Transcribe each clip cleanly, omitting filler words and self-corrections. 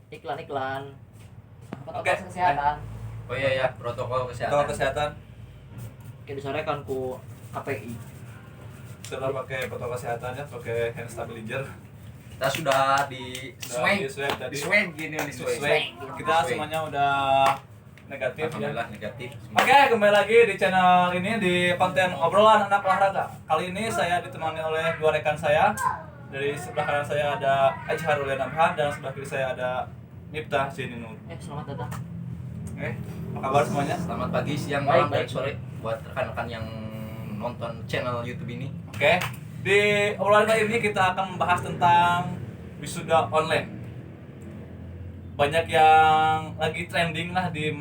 iklan-iklan Oke. protokol kesehatan. Oh iya ya, protokol Protokol kesehatan. kesehatan Kayak disarankan ku KPI. sudah pakai protokol kesehatan ya, pakai hand stabilizer. Kita sudah di Sudah swab, di swab tadi. di swab gini, di swab. Kita semuanya udah negatif ya. Alhamdulillah negatif. Oke, kembali lagi di channel ini di konten obrolan anak olahraga. Kali ini saya ditemani oleh dua rekan saya. Dari sebelah kanan saya ada Ajharul Abhan dan sebelah kiri saya ada Miftah Zininur. Selamat datang. Oke, apa kabar semuanya? Selamat pagi, siang, Baik, malam, dan baik. sore buat rekan-rekan yang nonton channel YouTube ini. Oke, di obrolan kali ini kita akan membahas tentang wisuda online. Banyak yang lagi trending lah di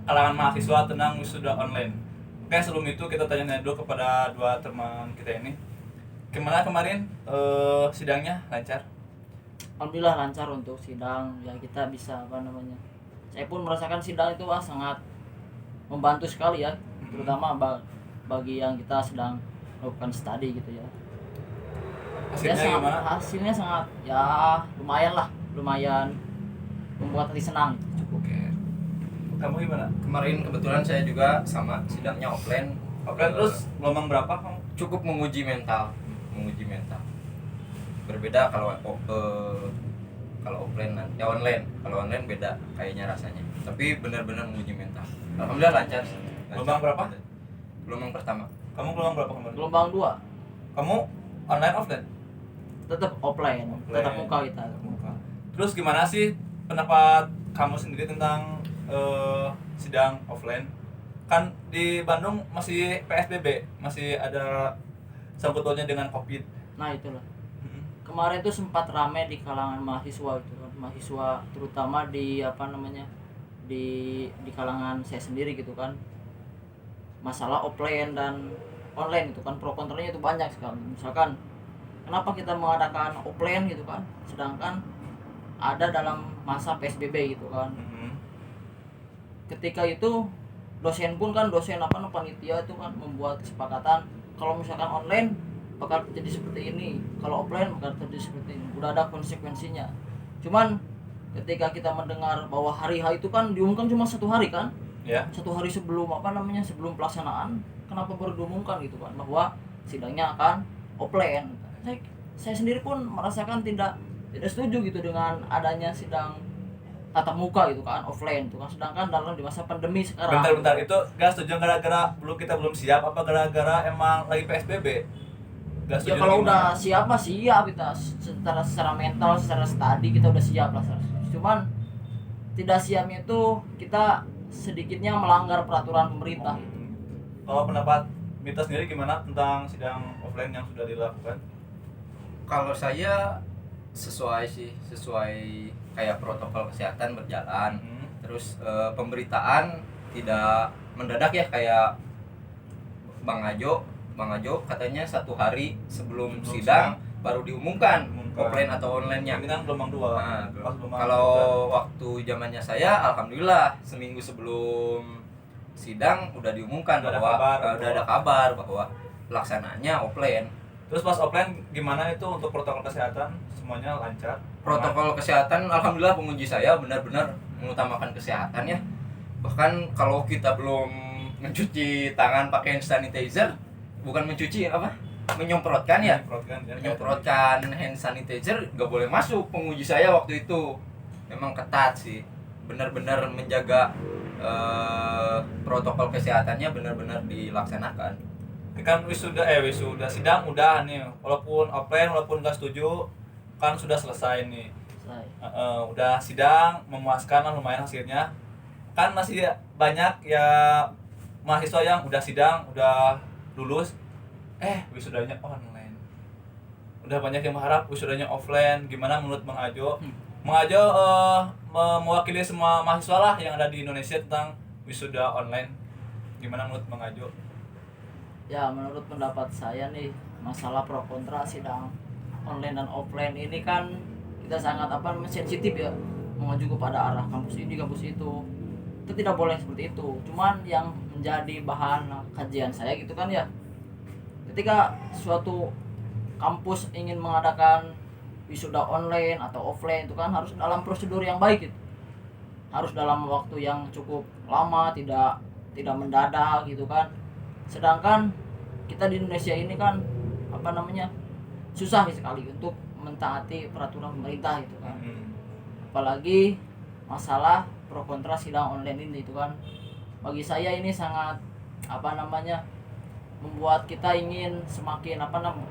kalangan mahasiswa tentang wisuda online. Oke, sebelum itu kita tanya dulu kepada dua teman kita ini. Gimana kemarin sidangnya lancar? Alhamdulillah lancar untuk sidang ya, kita bisa saya pun merasakan sidang itu sangat membantu sekali ya, terutama bagi yang kita sedang melakukan studi gitu ya. Hasilnya gimana? Hasilnya sangat ya lumayan membuat hati senang cukup. Oke. Kamu gimana? Kemarin kebetulan saya juga sama sidangnya offline. Offline terus gelombang berapa kamu? Cukup menguji mental. Berbeda kalau offline ya online. Kalau online beda kayaknya rasanya. Tapi benar-benar menguji mental. Alhamdulillah lancar. Gelombang berapa? Gelombang pertama. Kamu gelombang berapa kemarin? Gelombang 2 Kamu online offline? tetap offline, tetap muka kita. Terus gimana sih pendapat kamu sendiri tentang sidang offline? Kan di Bandung masih PSBB, masih ada sangkut pautnya dengan Covid. Nah itulah. Kemarin itu sempat rame di kalangan mahasiswa itu kan, mahasiswa terutama di di kalangan saya sendiri gitu kan. Masalah offline dan online itu kan pro kontranya itu banyak sekali. Misalkan kenapa kita mengadakan offline gitu kan, sedangkan ada dalam masa PSBB gitu kan. Ketika itu dosen panitia itu kan membuat kesepakatan kalau misalkan online bakal terjadi seperti ini, kalau offline bakal terjadi seperti ini. Udah ada konsekuensinya. Cuman ketika kita mendengar bahwa hari H itu kan diumumkan cuma 1 hari kan, Ya. 1 hari sebelum sebelum pelaksanaan, kenapa baru diumumkan gitu kan bahwa sidangnya akan offline. Saya sendiri pun merasakan tidak setuju gitu dengan adanya sidang tatap muka gitu kan, offline itu kan, sedangkan dalam di masa pandemi sekarang. Bentar, itu gak setuju gara-gara kita belum siap apa gara-gara emang lagi PSBB? Gak Ya setuju kalau gimana? udah siap mah siap kita, secara mental, secara studi kita udah siap lah. Cuman tidak siapnya itu kita sedikitnya melanggar peraturan pemerintah. Kalau pendapat Mita sendiri gimana tentang sidang offline yang sudah dilakukan? Kalau saya sesuai kayak protokol kesehatan berjalan. Terus pemberitaan tidak mendadak ya, kayak Bang Ajo katanya 1 hari sebelum sidang baru diumumkan offline atau online-nya. Ini kan gelombang 2. Nah, kalau waktu zamannya saya alhamdulillah seminggu sebelum sidang udah diumumkan Udah ada bahwa kabar. udah ada kabar bahwa pelaksanaannya offline. Terus pas offline gimana itu untuk protokol kesehatan? Semuanya lancar? Protokol kesehatan alhamdulillah penguji saya benar-benar mengutamakan kesehatan ya. Bahkan kalau kita belum mencuci tangan pakai hand sanitizer, bukan mencuci menyemprotkan ya. Menyemprotkan hand sanitizer nggak boleh masuk. Penguji saya waktu itu memang ketat sih. Benar-benar menjaga protokol kesehatannya benar-benar dilaksanakan. Kan wisuda sidang udah nih, walaupun offline walaupun nggak setuju kan sudah selesai nih. Udah sidang memuaskan lah, lumayan hasilnya. Kan masih banyak ya mahasiswa yang udah sidang udah lulus wisudanya online. Udah banyak yang berharap wisudanya offline. Gimana menurut Bang Ajo? Bang Ajo mewakili semua mahasiswa lah yang ada di Indonesia tentang wisuda online. Gimana menurut Bang Ajo? Ya menurut pendapat saya nih, masalah pro kontra sidang online dan offline ini kan kita sangat sensitif ya, mengacu kepada arah kampus ini kampus itu tidak boleh seperti itu. Cuman yang menjadi bahan kajian saya gitu kan ya, ketika suatu kampus ingin mengadakan wisuda online atau offline itu kan harus dalam prosedur yang baik gitu. Harus dalam waktu yang cukup lama, tidak mendadak gitu kan. Sedangkan kita di Indonesia ini kan susah sekali untuk mentaati peraturan pemerintah itu kan. Apalagi masalah pro kontra sidang online ini itu kan, bagi saya ini sangat membuat kita ingin semakin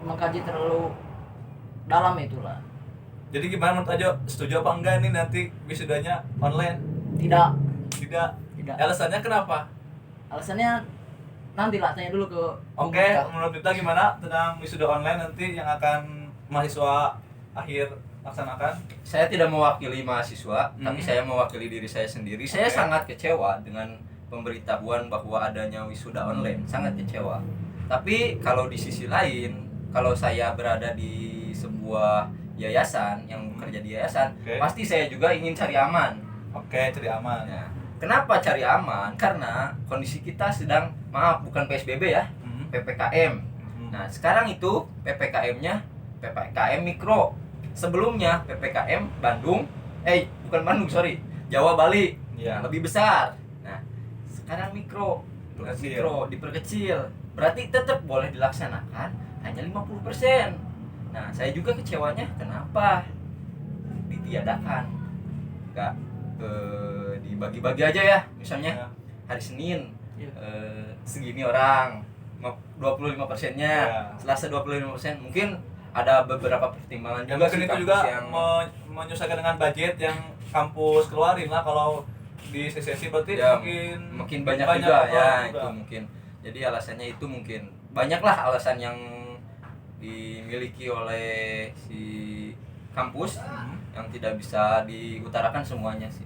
mengkaji terlalu dalam itulah. Jadi gimana menurut Ajo, setuju apa enggak nih nanti wisudanya online? Tidak. Alasannya kenapa? Alasannya nantilah tanya dulu ke Oke, menurut kita gimana tentang wisuda online nanti yang akan mahasiswa akhir laksanakan? Saya tidak mewakili mahasiswa, tapi saya mewakili diri saya sendiri. Saya sangat kecewa dengan pemberitahuan bahwa adanya wisuda online, sangat kecewa. Tapi kalau di sisi lain, kalau saya berada di sebuah yayasan yang bekerja di yayasan, pasti saya juga ingin cari aman. Cari aman. Nah, kenapa cari aman? Karena kondisi kita sedang, bukan PSBB ya, PPKM. Nah, sekarang itu PPKM-nya PPKM mikro. Sebelumnya PPKM Jawa Bali. Ya. Lebih besar. Nah, sekarang mikro diperkecil. Berarti tetap boleh dilaksanakan hanya 50%. Nah, saya juga kecewanya kenapa ditiadakan. Enggak dibagi-bagi aja ya. Misalnya hari Senin segini orang 25%-nya. Selasa 25%. Mungkin ada beberapa pertimbangan Ya, juga mungkin sih itu kampus juga yang menyusahkan dengan budget yang kampus keluarin lah. Kalau di sesi berarti ya, mungkin mungkin banyak juga ya itu mungkin. Jadi alasannya itu mungkin banyaklah alasan yang dimiliki oleh si kampus yang tidak bisa diutarakan semuanya sih.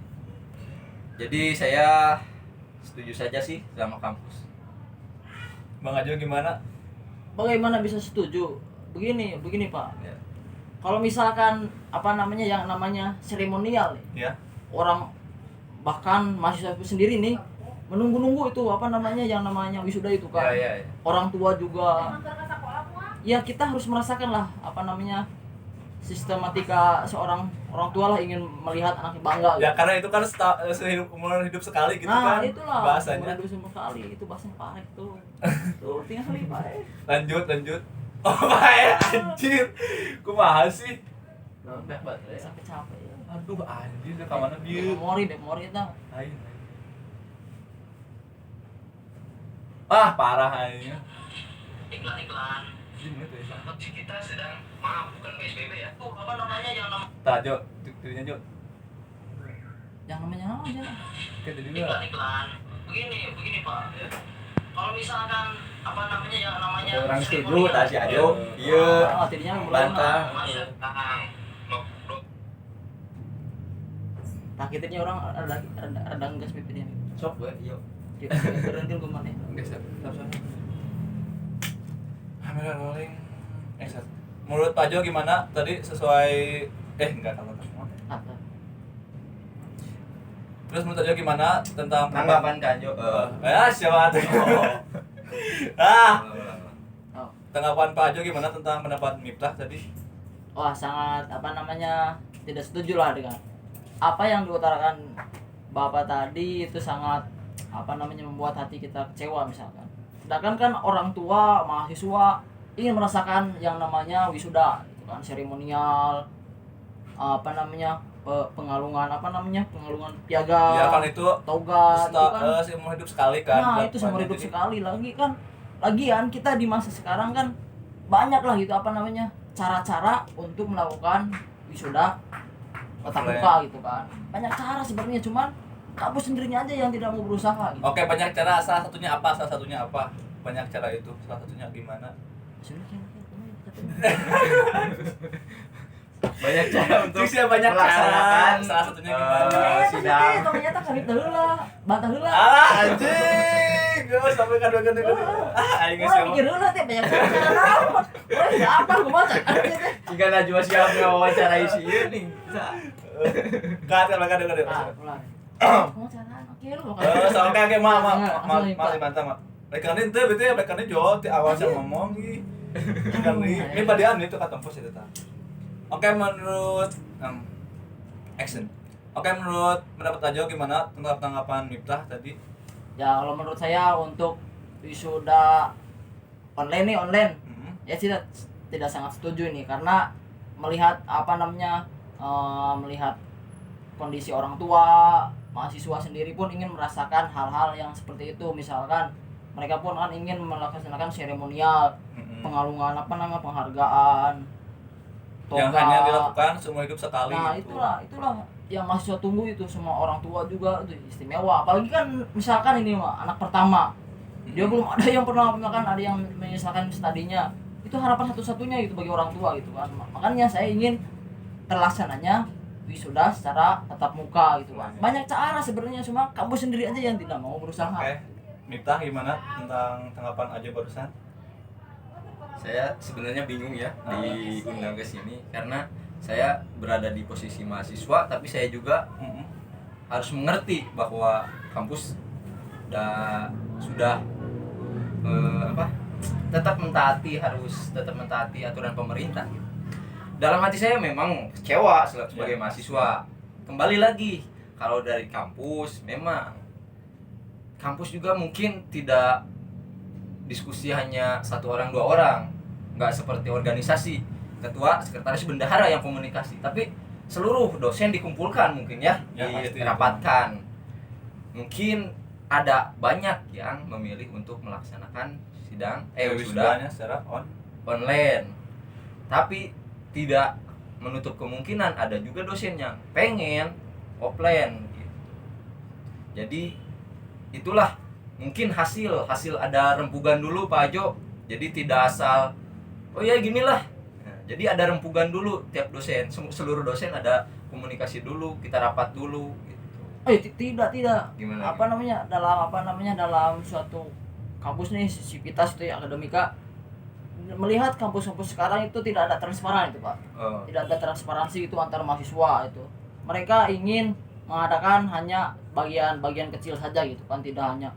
Jadi saya setuju saja sih sama kampus. Bang Ajo gimana? Bagaimana bisa setuju? Begini Pak. Ya. Kalau misalkan yang namanya seremonial nih, Ya. orang bahkan mahasiswa sendiri nih menunggu-nunggu itu yang namanya wisuda itu kan. Ya. Orang tua juga. Ya kita harus merasakan lah sistematika seorang orang tua lah ingin melihat anaknya bangga. Ya karena itu kan umur hidup sekali gitu nah, kan. Itulah Bahasanya. umur hidup sekali itu bahasanya parah tuh. Tuh tinggal kali parah. Lanjut. Oh, baik anjir. Kumaha sih? Sampai capek ya. Aduh anjir udah kamana bieu. Memori itu. Lain. Parah aja. Iklan. Kita sedang bukan PSBB ya. Jo, tulisannya Jo. Yang namanya aja. Oke, jadi dulu. Begini Pak. Kalau misalkan yang namanya orang setuju tadi Ajo. Iya. Tadinya Bantah. Takutnya orang ada gas pipinya. Sok gue, yuk. Berhenti gue mana? Geser. Kamera rolling. Menurut Pak Jo gimana tadi sesuai enggak kalau Apa? Terus menurut Pak Jo gimana tentang Tanggapan Kak Jo? Siapa tuh? Tanggapan Pak Jo gimana tentang pendapat Miftah tadi? Wah, sangat tidak setuju lah dengan apa yang diutarakan Bapak tadi. Itu sangat membuat hati kita kecewa misalkan. Sedangkan kan orang tua mahasiswa ingin merasakan yang namanya wisuda gitu kan, seremonial pengalungan pengalungan piagam. Ya kan itu toga itu kan seumur hidup sekali kan. Nah, itu seumur hidup sekali lagi kan. Lagian kita di masa sekarang kan banyak lah gitu cara-cara untuk melakukan wisuda tatap muka gitu kan. Banyak cara sebenarnya, cuman kampus sendirinya aja yang tidak mau berusaha gitu. Oke, banyak cara. Salah satunya apa? Banyak cara itu. Salah satunya gimana? Banyak cara untuk banyak melaksanakan salah satunya gimana? Sidang. Ternyata kami bantah heula. Anjing. Gue sampai kadang-kadang. Aing geus Mikir heula teh banyak cara naon. Apa kumaha teh? Jika Najwa siap wawancarai si ieu nih. Kadang-kadang. Mulai. Kumaha cara? Oke lu. Oke, maaf dibantah, Mak. Rekening teh berarti rekening Jo ti awal saya ngomong ieu. Ini badian itu ka tempus eta tah. Oke, menurut action. Oke, menurut pendapat Ajo gimana tentang tanggapan Miftah tadi? Ya kalau menurut saya untuk wisuda online, ya tidak sangat setuju ini, karena melihat melihat kondisi orang tua, mahasiswa sendiri pun ingin merasakan hal-hal yang seperti itu. Misalkan mereka pun kan ingin melaksanakan seremonial, pengalungan penghargaan, yang hanya dilakukan seumur hidup sekali. Nah gitu. itulah yang mahasiswa tunggu itu. Semua orang tua juga itu istimewa, apalagi kan misalkan ini mah anak pertama, dia belum ada yang pernah ada yang menyesalkan studinya, itu harapan satu-satunya gitu bagi orang tua gitu kan. Makanya saya ingin terlaksananya wisuda secara tatap muka gitu kan. Banyak cara sebenarnya, cuma kamu sendiri aja yang tidak mau berusaha. Oke. Miftah gimana tentang tanggapan Ajo barusan? Saya sebenarnya bingung ya diundang ke sini karena saya berada di posisi mahasiswa, tapi saya juga harus mengerti bahwa kampus sudah harus tetap mentaati aturan pemerintah gitu. Dalam hati saya memang kecewa sebagai mahasiswa. Kembali lagi, kalau dari kampus memang kampus juga mungkin tidak diskusi hanya satu orang dua orang, nggak seperti organisasi ketua, sekretaris, bendahara yang komunikasi, tapi seluruh dosen dikumpulkan mungkin dirapatkan. Mungkin ada banyak yang memilih untuk melaksanakan wisudanya secara online, tapi tidak menutup kemungkinan ada juga dosen yang pengen offline gitu. Jadi itulah mungkin hasil ada rempugan dulu Pak Ajo. Jadi tidak asal oh ya ginilah. Nah, jadi ada rempugan dulu tiap dosen, seluruh dosen ada komunikasi dulu, kita rapat dulu gitu. Tidak. Gimana? Dalam suatu kampus nih, sivitas itu ya, akademika, melihat kampus-kampus sekarang itu tidak ada transparan itu Pak. Tidak ada transparansi itu antar mahasiswa itu. Mereka ingin mengadakan hanya bagian kecil saja gitu kan, tidak hanya,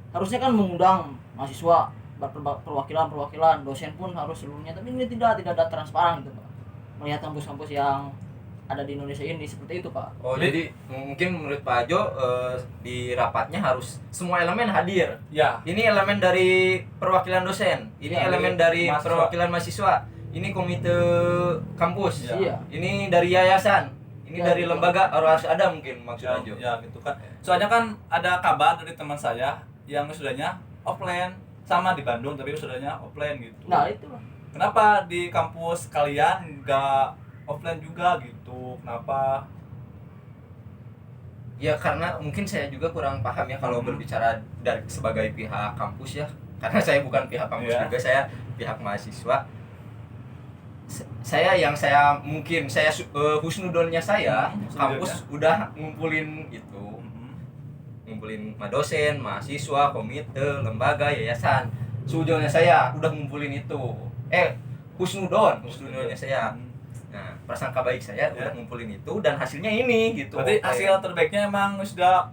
harusnya kan mengundang mahasiswa, perwakilan, dosen pun harus seluruhnya, tapi ini tidak ada transparan gitu Pak. Melihat kampus-kampus yang ada di Indonesia ini seperti itu Pak. Jadi mungkin menurut Pak Ajo di rapatnya harus semua elemen hadir. Ya. Ini elemen dari perwakilan dosen, ini elemen dari perwakilan mahasiswa, ini komite kampus, ini dari yayasan, ini dari lembaga, harus ada mungkin maksud Ajo. Ya gitu kan. Soalnya kan ada kabar dari teman saya yang wisudanya offline, sama di Bandung tapi wisudanya offline gitu. Nah itu lah. Kenapa di kampus kalian nggak offline juga gitu? Kenapa? Ya karena mungkin saya juga kurang paham ya kalau berbicara dari sebagai pihak kampus ya. Karena saya bukan pihak kampus juga, saya pihak mahasiswa. Saya husnudonnya saya, kampus udah ngumpulin itu. Ngumpulin dosen, mahasiswa, komite, lembaga, yayasan. Sujudnya saya udah ngumpulin itu. Husnudonnya saya. Nah, prasangka baik saya udah ngumpulin itu dan hasilnya ini gitu. Berarti hasil terbaiknya emang sudah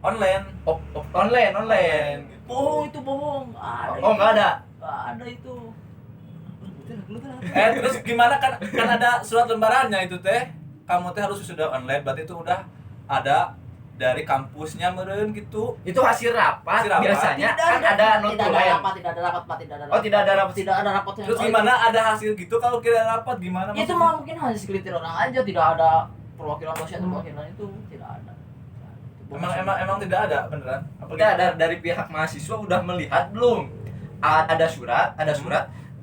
online. Online. Gitu. Oh, itu bohong. Enggak ada. Enggak ada itu. Terus gimana kan ada surat lembarannya itu teh. Kamu teh harus sudah online, berarti itu udah ada dari kampusnya meureun gitu. Itu hasil rapat. Biasanya kan ada notulen. Tidak ada rapat. Tidak ada rapat. Terus gimana ada hasil gitu kalau kira rapat gimana? Itu mah mungkin hanya segelintir orang aja, tidak ada perwakilan dosen atau perwakilan itu tidak ada. Emang tidak ada beneran? Tidak ada. Dari pihak mahasiswa udah melihat belum? Ada surat.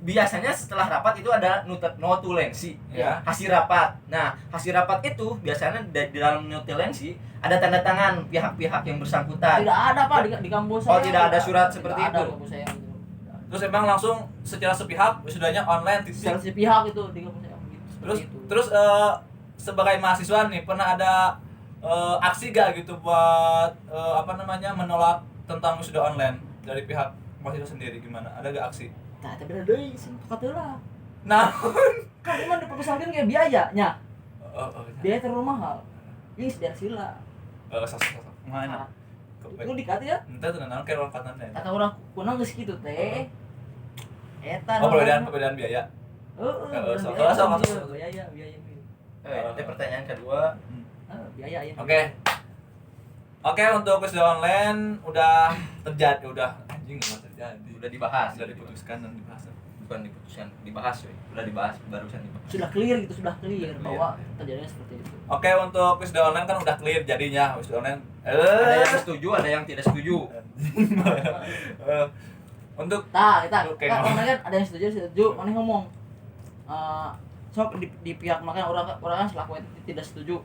Biasanya setelah rapat itu ada notulensi, hasil rapat. Nah, hasil rapat itu biasanya di dalam notulensi ada tanda tangan pihak-pihak yang bersangkutan. Tidak ada Pak di kampus saya. Tidak ada surat seperti itu. Terus emang langsung secara sepihak wisudanya online secara sepihak itu di kampus saya begitu. Terus sebagai mahasiswa nih pernah ada aksi gak gitu buat menolak tentang wisuda online dari pihak mahasiswa sendiri, gimana? Ada gak aksi? Nah, tapi ada deui sing kateulah. Nah, kan emang diperbesarin kayak biayanya. Biaya terlalu mahal. Ini sedia sila. Mana? Itu dikat ya? Entah tenan kayak orang katan teh. Kata orang kunang geus kitu teh. Eta perbedaan biaya. Langsung. biaya. Nanti pertanyaan kedua. Biaya ya. Oke, untuk wisuda online udah terjadi, udah anjing udah terjadi. Udah dibahas. Sudah diputuskan dan dibahas. Bukan diputuskan, dibahas coy. Udah dibahas, barusan dibahas. Sudah clear bahwa terjadinya seperti itu. Oke, untuk wisuda online kan udah clear jadinya. Wisuda online Ada yang setuju, ada yang tidak setuju. Untuk Kita Oke, kan ngomong. orang kan ada yang setuju, mana ngomong. Sok di pihak makanya orang kan selaku yang tidak setuju.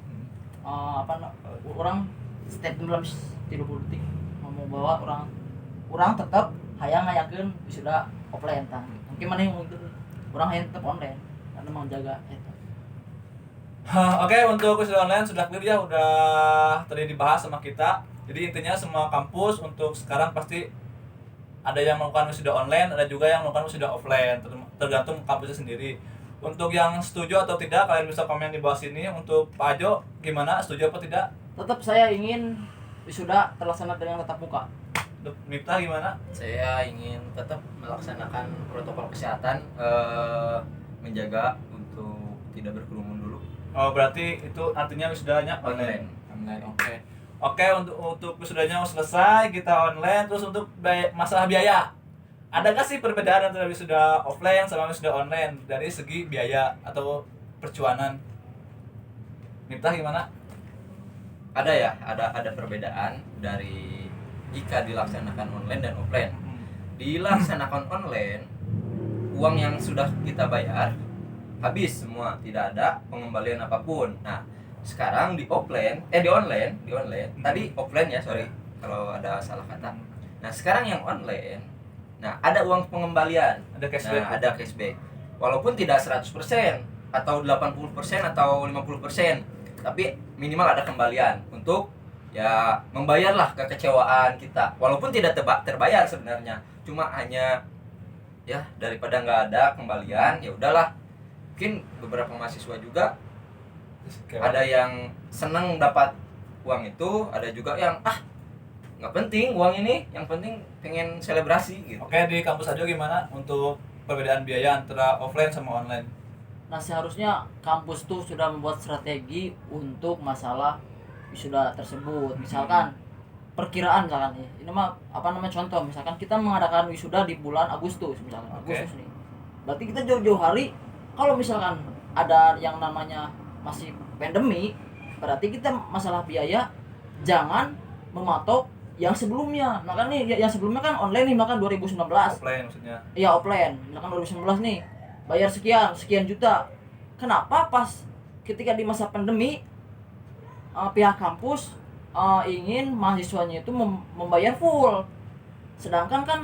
Orang statement dalam 30 detik ngomong bahwa orang tetap hayang ngayakeun wisuda offline tah. Mungkin mana yang ngomong gitu. Orang hayang tetap online karena mau jaga eta. Oke, untuk wisuda online sudah clear ya, udah tadi dibahas sama kita. Jadi intinya semua kampus untuk sekarang pasti ada yang melakukan wisuda online, ada juga yang melakukan wisuda offline, tergantung kampusnya sendiri. Untuk yang setuju atau tidak, kalian bisa komen di bawah sini. Untuk Pak Ajo, gimana? Setuju apa tidak? Tetap saya ingin wisuda terlaksana dengan tatap muka. Untuk Miftah gimana? Saya ingin tetap melaksanakan protokol kesehatan, menjaga untuk tidak berkerumun dulu. Oh, berarti itu artinya wisudanya Online. Online. Oke, untuk wisudanya selesai, kita online. Terus untuk masalah biaya, adakah sih perbedaan antara wisuda offline sama wisuda online dari segi biaya atau percuanan? Miftah gimana? Ada ya, ada perbedaan dari jika dilaksanakan online dan offline. Dilaksanakan online, uang yang sudah kita bayar habis semua, tidak ada pengembalian apapun. Nah, sekarang di online. Tadi offline ya, sorry kalau ada salah kata. Nah, sekarang yang online, nah ada uang pengembalian, Ada cashback. Nah, ada cashback. Walaupun tidak 100% atau 80% atau 50%, tapi minimal ada kembalian untuk ya membayarlah kekecewaan kita. Walaupun tidak terbayar sebenarnya, cuma hanya ya daripada nggak ada kembalian, ya udahlah. Mungkin beberapa mahasiswa juga ada yang senang dapat uang itu, ada juga yang nggak penting uang ini, yang penting pengen selebrasi gitu. Oke, di kampus Ajo gimana untuk perbedaan biaya antara offline sama online? Nah, seharusnya kampus tuh sudah membuat strategi untuk masalah wisuda tersebut. Misalkan perkiraan misalkan ya. Ini mah contoh, misalkan kita mengadakan wisuda di bulan Agustus misalkan. Oke. Agustus nih. Berarti kita jauh-jauh hari kalau misalkan ada yang namanya masih pandemi, berarti kita masalah biaya jangan mematok yang sebelumnya. Makanya nih yang sebelumnya kan online nih, misalkan 2019. Offline maksudnya. Iya, offline. Misalkan 2019 nih, bayar sekian juta. Kenapa pas ketika di masa pandemi pihak kampus ingin mahasiswanya itu membayar full, sedangkan kan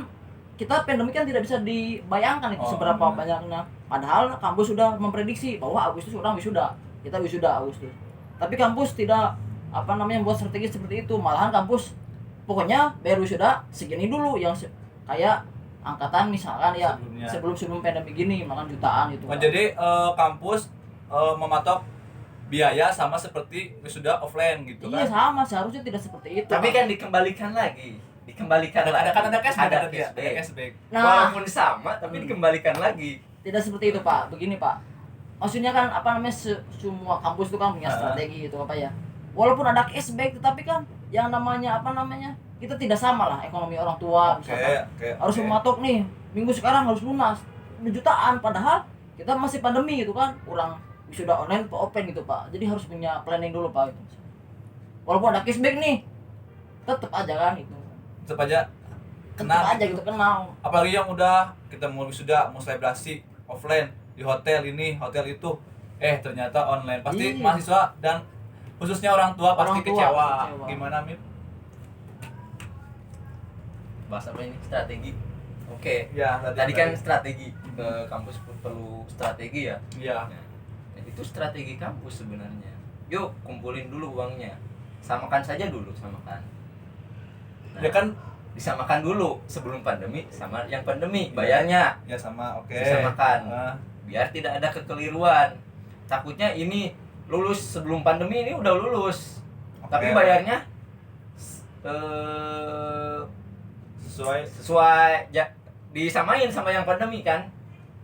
kita pandemi kan tidak bisa dibayangkan itu seberapa banyaknya. Padahal kampus sudah memprediksi bahwa Agustus orang wisuda, kita wisuda Agustus, tapi kampus tidak buat strategi seperti itu. Malahan kampus pokoknya bayar wisuda segini dulu, yang kayak angkatan misalkan ya sebelum pandemi gini makan jutaan gitu. Jadi kampus mematok biaya sama seperti wisuda offline gitu kan? Iya, sama, seharusnya tidak seperti itu. Tapi kan dikembalikan lagi. Ada cashback. Ada Ada cashback. cashback. Nah, Walaupun sama tapi dikembalikan lagi. tidak seperti itu, Pak. Begini, Pak. Maksudnya kan semua kampus itu kan punya strategi gitu ya. Walaupun ada cashback, tetapi kan yang namanya kita tidak sama lah ekonomi orang tua. Misalkan harus mematok nih, minggu sekarang harus lunas jutaan, padahal kita masih pandemi gitu kan. Orang wisuda online atau offline gitu, Pak. Jadi harus punya planning dulu, Pak, gitu. Walaupun ada cashback nih, tetap aja kan itu. Tetap aja kenal. Apalagi yang udah kita mau wisuda, mau selebrasi offline di hotel ini, hotel itu, ternyata online. Pasti mahasiswa dan khususnya orang tua pasti kecewa. Gimana, Mip? Bahasa apa ini? Strategi. Oke. Ya, Tadi kan strategi ke kampus perlu strategi ya. Iya. Nah, itu strategi kampus sebenarnya. Yuk kumpulin dulu uangnya. Samakan saja dulu, samakan. Nah, Ya kan disamakan dulu sebelum pandemi sama yang pandemi bayarnya. ya sama, oke. Disamakan. Biar tidak ada kekeliruan. Takutnya ini lulus sebelum pandemi, ini udah lulus. Tapi bayarnya sesuai sesuai disamain sama yang pandemi kan.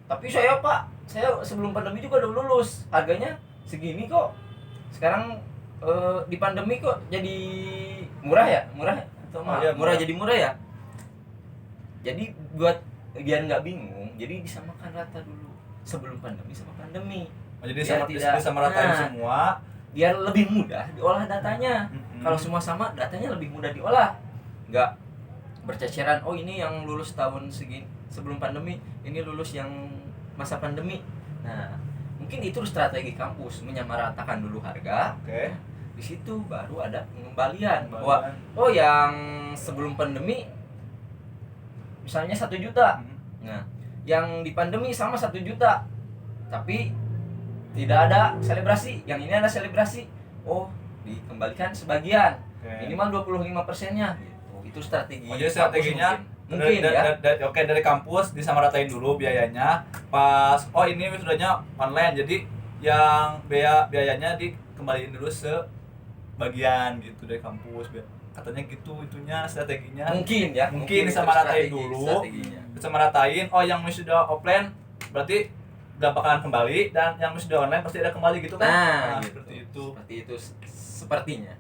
Tapi saya Pak saya sebelum pandemi juga udah lulus, harganya segini kok. Sekarang di pandemi kok jadi murah ya? Murah atau Oh, iya, murah murah. jadi murah ya? Jadi buat biar nggak bingung, jadi disamakan rata dulu sebelum pandemi sama pandemi. Oh, jadi Biar sama tidak- bisa meratain nah. semua. Biar lebih mudah diolah datanya. Mm-mm. Kalau semua sama, datanya lebih mudah diolah. Nggak berceceran, oh ini yang lulus tahun segini sebelum pandemi, ini lulus yang masa pandemi. Nah, mungkin itu strategi kampus, menyamaratakan dulu harga. Oke. Di situ baru ada pengembalian. Pengembalian. Bahwa oh yang sebelum pandemi misalnya 1 juta. Nah, yang di pandemi sama 1 juta. Tapi tidak ada selebrasi. Yang ini ada selebrasi. Oh, dikembalikan sebagian. Oke. Minimal 25%-nya gitu. Itu strategi. Oh, jadi kampus strateginya mungkin ya. Oke, dari kampus disamaratain dulu biayanya. Pas oh ini wisudanya online, jadi yang biayanya dikembaliin dulu sebagian gitu dari kampus. Katanya gitu itunya strateginya. Mungkin ya. Mungkin itu disamaratain strategi- dulu. strateginya. Disamaratain, oh yang wisuda offline berarti gak bakalan kembali, dan yang wisuda online pasti ada kembali gitu kan. Nah, gitu. Seperti itu. Seperti itu sepertinya.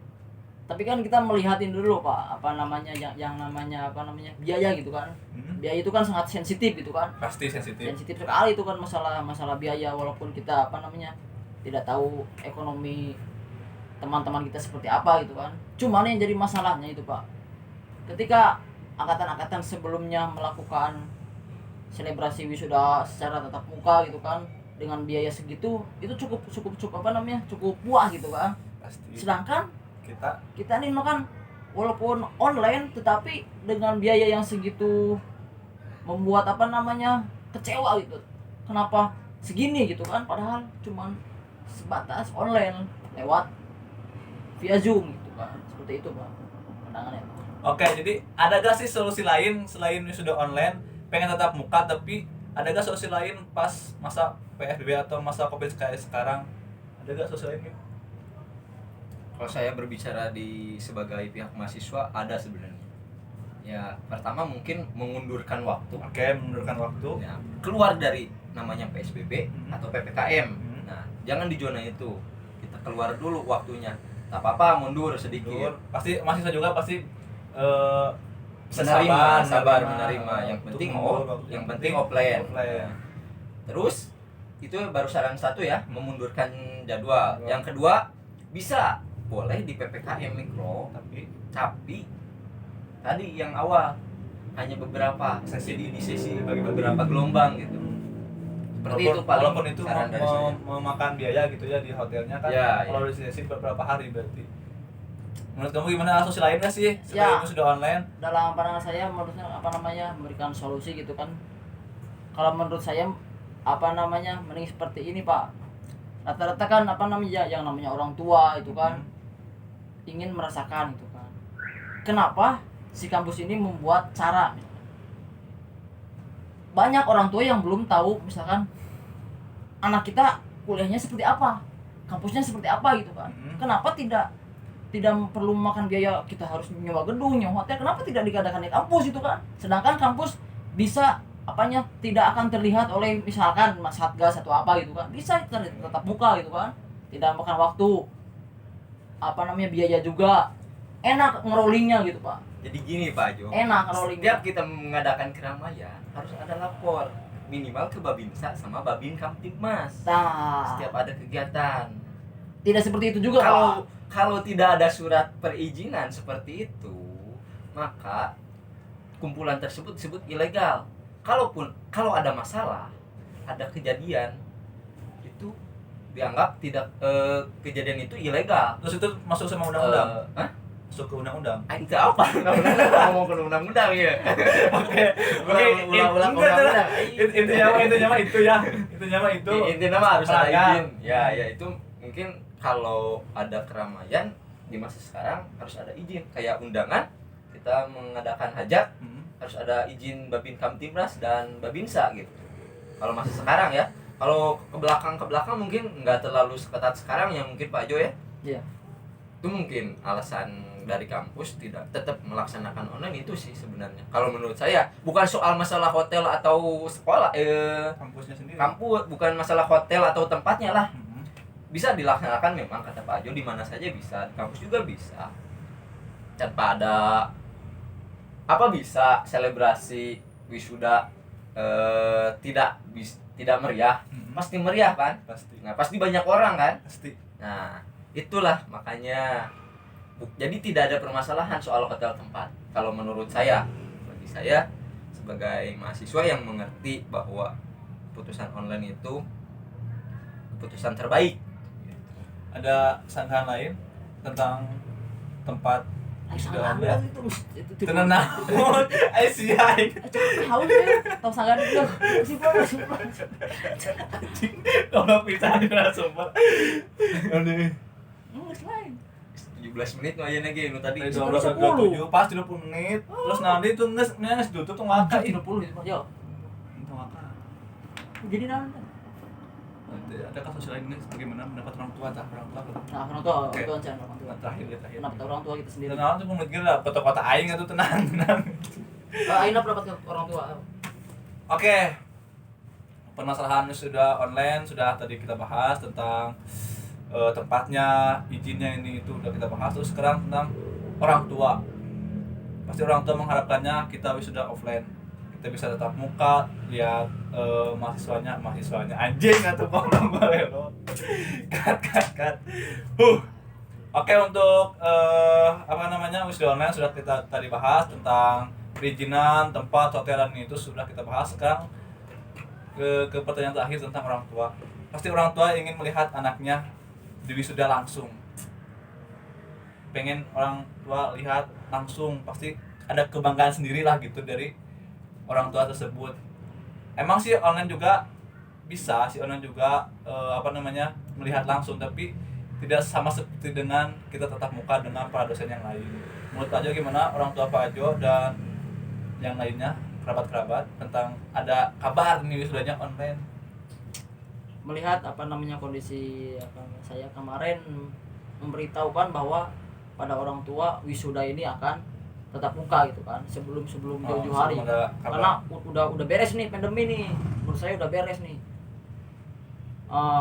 Tapi kan kita melihatin dulu Pak, apa namanya yang namanya biaya gitu kan. Biaya itu kan sangat sensitif gitu kan. Pasti sensitif. Sensitif sekali itu kan masalah biaya, walaupun kita tidak tahu ekonomi teman-teman kita seperti apa gitu kan. Cuman yang jadi masalahnya itu Pak, ketika angkatan-angkatan sebelumnya melakukan selebrasi wisuda secara tatap muka gitu kan dengan biaya segitu, itu cukup cukup puas gitu kan. Pasti. Sedangkan Kita nih kan walaupun online tetapi dengan biaya yang segitu membuat kecewa gitu. Kenapa segini gitu kan, padahal cuman sebatas online lewat via Zoom gitu kan. Seperti itu Pak pandangannya. Oke, jadi ada gak sih solusi lain selain wisuda online, pengen tetap muka, tapi ada gak solusi lain pas masa PSBB atau masa Covid kayak sekarang? Ada gak solusi lain gitu? Kalau saya berbicara sebagai pihak mahasiswa, ada sebenarnya. Ya, pertama mungkin mengundurkan waktu. Oke, mengundurkan waktu. Ya, keluar dari namanya PSBB atau PPKM. Hmm. Nah, jangan di zona itu. Kita keluar dulu waktunya. Tak apa-apa, mundur sedikit. Pasti mahasiswa juga pasti Sabar menerima. Yang penting yang penting offline. Terus itu baru saran satu ya, memundurkan jadwal. Yang kedua, bisa boleh di PPKM mikro, tapi tadi yang awal hanya beberapa sesi di sesi bagi beberapa gelombang gitu. Seperti itu paling walaupun itu saran dari saya. memakan biaya gitu ya di hotelnya kan. Ya, kalau di sesi beberapa hari berarti. Menurut kamu gimana, solusi lain gak sih Ya. sebelum sudah online? Dalam pandangan saya menurutnya memberikan solusi gitu kan. Kalau menurut saya mending seperti ini Pak. Rata-rata kan yang namanya orang tua itu kan ingin merasakan itu kan. Kenapa si kampus ini membuat cara? Banyak orang tua yang belum tahu misalkan anak kita kuliahnya seperti apa, kampusnya seperti apa gitu kan. Kenapa tidak perlu makan biaya, kita harus nyewa gedung, nyewa hotel, kenapa tidak diadakan di kampus itu kan? Sedangkan kampus bisa tidak akan terlihat oleh misalkan satgas atau apa gitu kan, bisa tetap buka gitu kan, tidak makan waktu, biaya juga, enak ngerollingnya gitu Pak. Jadi gini Pak Jo, Enak ngerollingnya. setiap kita mengadakan keramaian harus ada lapor minimal ke Babinsa sama Babin Kamtibmas. Nah, Setiap ada kegiatan. tidak seperti itu juga Kalau Pak. kalau tidak ada surat perizinan seperti itu, maka kumpulan tersebut disebut ilegal. Kalau ada masalah, ada kejadian, itu dianggap tidak kejadian itu ilegal. Terus itu masuk sama undang-undang? Hah? Masuk ke undang-undang? Itu apa? Ngomong ke undang-undang ya. Oke, Ulang undang-undang. intinya mah itu ya. Intinya mah itu. Intinya mah harus ada Pelanggan. izin. Ya itu mungkin kalau ada keramaian di masa sekarang harus ada izin. Kayak undangan, kita mengadakan hajat harus ada izin Babin Kamtibmas dan Babinsa gitu. Kalau masih sekarang ya. Kalau ke belakang mungkin nggak terlalu seketat sekarang ya mungkin Pak Jo ya. Iya. Itu mungkin alasan dari kampus tidak tetap melaksanakan online itu sih sebenarnya. Kalau menurut saya bukan soal masalah hotel atau sekolah Kampusnya sendiri. kampus, bukan masalah hotel atau tempatnya lah. Mhm. Bisa dilaksanakan memang kata Pak Jo di mana saja bisa, di kampus juga bisa. Tanpa ada bisa selebrasi wisuda tidak meriah. Mhm. Pasti meriah kan? Pasti. Nah, pasti banyak orang kan? Pasti. Nah, itulah makanya jadi tidak ada permasalahan soal hotel tempat. Kalau menurut saya, bagi saya sebagai mahasiswa yang mengerti bahwa keputusan online itu keputusan terbaik. Ada sanggahan lain tentang tempat wisuda online? itu Tenang naon, ai siai. haus ya tahu sangat itu masih Kalau pisah di narasumber. Aneh. lain 17 menit mah aya lagi nu tadi. Dari 12 ke 27 pas 30 menit. Terus nanti tuh geus ditutup tuh ngaka ih. 30 itu yo Itu ngaka. jadi nanti Nanti ada kasus lain nih bagaimana pendapat orang tua tah orang tua. nah orang tua Oke. orang tua orang tua Nah, terakhir ya terakhir. kenapa orang tua kita sendiri Tenang tuh menurut gila kota-kota aing atuh tenang. Aina pendapat ke orang tua Oke. Permasalahan sudah online sudah tadi kita bahas tentang tempatnya, izinnya ini itu udah kita bahas. Terus sekarang tentang orang tua. Pasti orang tua mengharapkannya kita wisuda offline. Kita bisa tatap muka, lihat mahasiswanya anjing atau ngomong balelo. Kat. Oke, untuk wisuda online sudah kita tadi bahas tentang perizinan, tempat, hotelan itu sudah kita bahas. Sekarang ke pertanyaan terakhir tentang orang tua. Pasti orang tua ingin melihat anaknya di wisuda langsung. Pengen orang tua lihat langsung, pasti ada kebanggaan sendiri lah gitu dari orang tua tersebut. Emang sih online juga bisa, melihat langsung, tapi tidak sama seperti dengan kita tatap muka dengan para dosen yang lain. Menurut Pak Jo gimana orang tua Pak Jo dan yang lainnya, kerabat-kerabat tentang ada kabar nih wisudanya online? melihat kondisi saya kemarin memberitahukan bahwa pada orang tua wisuda ini akan tetap muka gitu kan sebelum jauh-jauh hari karena udah beres nih pandemi nih menurut saya udah beres nih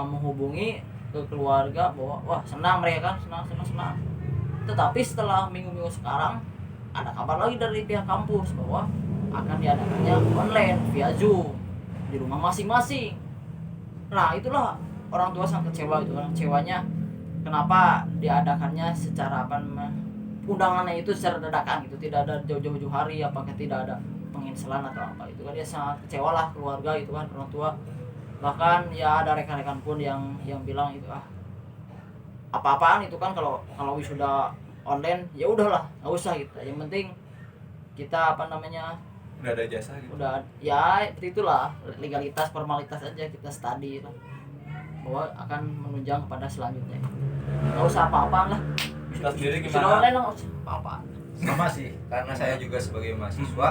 menghubungi ke keluarga bahwa wah senang mereka kan senang tetapi setelah minggu-minggu sekarang ada kabar lagi dari pihak kampus bahwa akan diadakannya online via Zoom di rumah masing-masing. Nah itulah orang tua sangat kecewa itu kan kecewanya kenapa diadakannya secara undangannya itu secara dadakan gitu tidak ada jauh-jauh hari apakah tidak ada penginselan atau apa itu kan dia sangat kecewa lah keluarga itu kan orang tua bahkan ya ada rekan-rekan pun yang bilang itu apa-apaan itu kan kalau wisuda online ya udahlah nggak usah gitu yang penting kita udah ada jasa gitu. udah ya seperti itulah legalitas formalitas aja kita study lah bahwa akan menunjang kepada selanjutnya nggak usah apa-apaan lah Kita sendiri sudah gimana? online lah nggak usah apa-apaan Sama sih, karena saya juga sebagai mahasiswa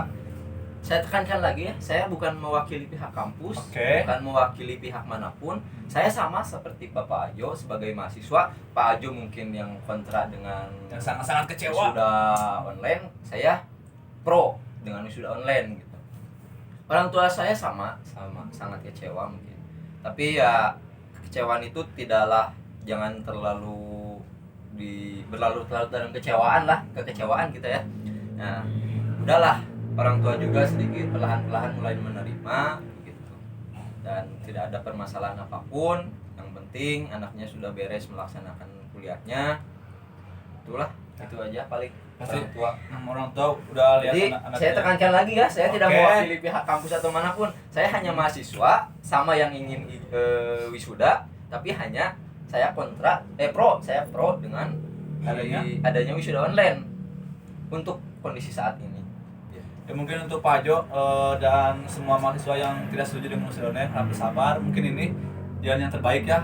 saya tekankan lagi ya, saya bukan mewakili pihak kampus, Oke. bukan mewakili pihak manapun. Saya sama seperti Bapak Ajo sebagai mahasiswa. Pak Ajo mungkin yang kontra dengan Yang sangat-sangat kecewa. wisuda online, saya pro dengan wisuda online gitu. Orang tua saya sama sangat kecewa mungkin. Tapi ya kekecewaan itu jangan terlalu berlarut-larut dalam kekecewaan kita ya. Nah, udahlah. Orang tua juga sedikit perlahan-lahan mulai menerima gitu. Dan tidak ada permasalahan apapun. Yang penting anaknya sudah beres melaksanakan kuliahnya. Itulah, itu aja paling Pasti orang tua. orang tua udah lihat Jadi anak-anaknya. saya tekankan lagi ya, saya tidak Oke. mewakili pihak kampus atau manapun. Saya hanya mahasiswa sama yang ingin wisuda, tapi hanya saya pro dengan adanya wisuda online untuk kondisi saat ini. Ya mungkin untuk Pak Jo dan semua mahasiswa yang tidak setuju dengan wisuda online harap bersabar. Mungkin ini jalan yang terbaik ya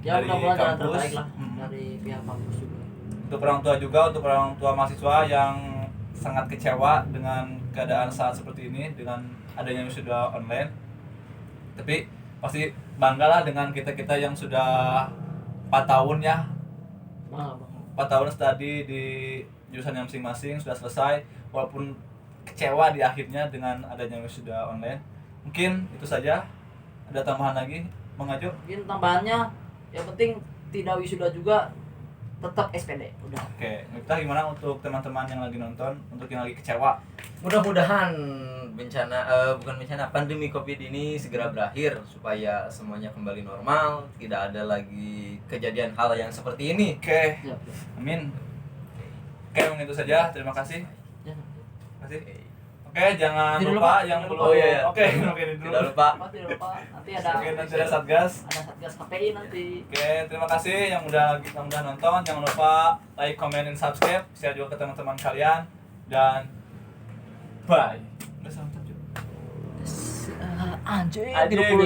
ya dari mudah-mudahan jalan kampus. terbaik lah dari pihak kampus juga Untuk orang tua juga, untuk orang tua mahasiswa yang sangat kecewa dengan keadaan saat seperti ini dengan adanya wisuda online. Tapi pasti banggalah dengan kita yang sudah 4 tahun ya bang 4 tahun studi di jurusannya masing-masing sudah selesai, walaupun kecewa di akhirnya dengan adanya wisuda online. Mungkin itu saja. Ada tambahan lagi, Mengaju? Mungkin tambahannya yang penting tidak wisuda juga tetap SPD udah. Oke, kita gimana untuk teman-teman yang lagi nonton, untuk yang lagi kecewa? Mudah-mudahan bukan bencana, pandemi Covid ini segera berakhir supaya semuanya kembali normal, tidak ada lagi kejadian hal yang seperti ini. Oke, Siap, siap. amin. Oke, mungkin itu saja. Terima kasih. Ya. Terima kasih. Oke, jangan Tidak lupa lupa, yang tidak belum. lupa. Oh, iya. Oke, ini dulu. Tidak lupa. Tidak lupa nanti ada Oke, nanti ada Satgas. Satgas KPI nanti. Oke, terima kasih yang udah nonton. Jangan lupa like, comment, dan subscribe. Share juga ke teman-teman kalian. Dan bye. Udah sampai. Anjir, Anjir. 30